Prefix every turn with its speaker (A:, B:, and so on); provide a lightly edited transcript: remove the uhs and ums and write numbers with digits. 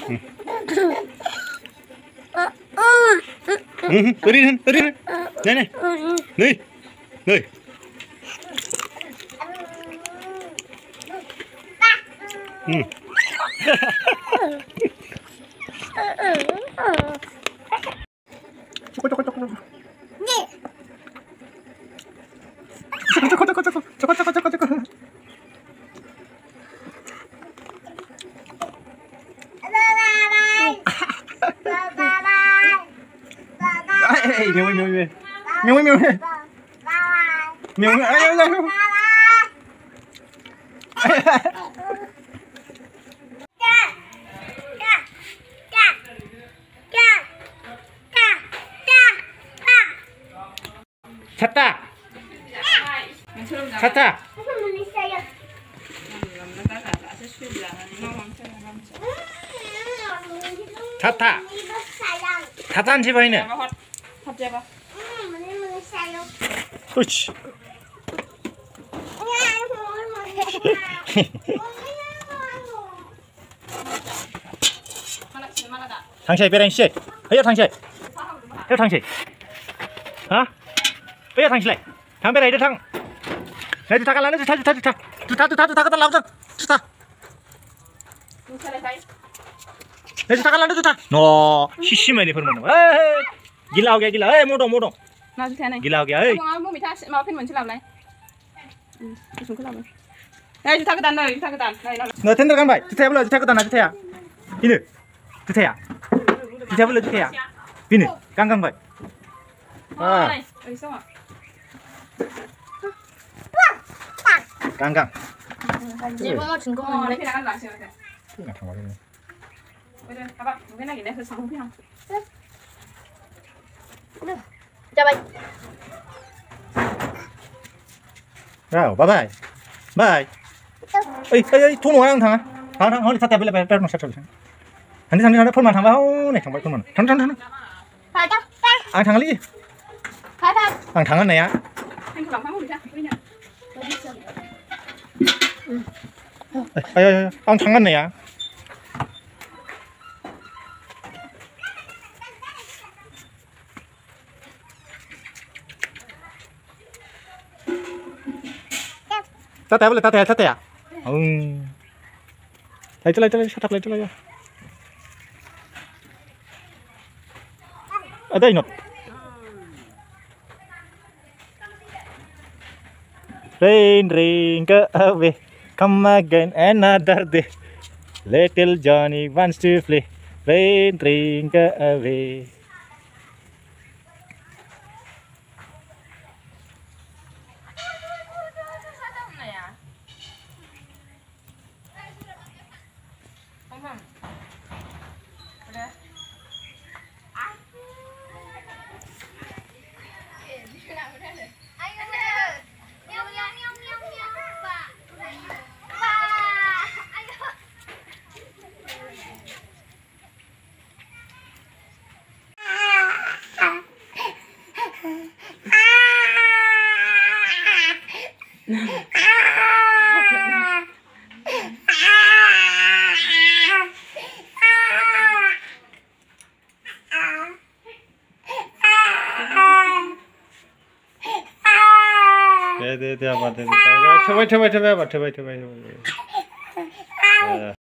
A: Đi. Này. Đi. Đi. Choco. 찾다. 찾다. 찾다. 찾다 집어 있네. 그렇지. 당시에别人씨. 어여 당시에. 어여 당시에. 아? 어여 당시에. 담배 라이드 당. 라이드 다 갈라네. 좋다. 갖다 나오자. 좋다. 라이드 다 갈라네. 좋다. 너 시시매니 버는 거. 에이. गिला हो गया ए मोड़ो गिला हो गया ए
B: mua mì tha mà phiên mình sẽ làm này chúng cứ làm này đây chúng ta cái đàn đây
A: 너 텐더 간 바이 주태야 불러 주태 거다 나 주태야 비누 주태야 주태 불러 주태야 비누 깡깡 바이
B: này ở sao ạ
A: 깡깡
B: 이거 증거 này cái đàn xem
A: 그냥 다 말이네
B: bây giờ các bạn cái này để thử sống không
C: chào bạn.
A: Rồi, bye bye. Ê, thu nồi ăn thằng. Thằng hỏi sao tại bây giờ nó sạch rồi. Thằng đi phun mà thằng báo này thằng phun mà. Thằng.
C: Thôi cho.
A: Ăn thằng đi.
C: Thôi.
A: Thằng này á.
B: anh cứ làm phá một đi ra
A: 에, 앙 당갔네. 따뜻해 볼래 따뜻해. lấy sắp lấy cho. Ở đây nè. Rain, go away. Come again another day. Little Johnny wants to play. Rain, go away. 네, 봐.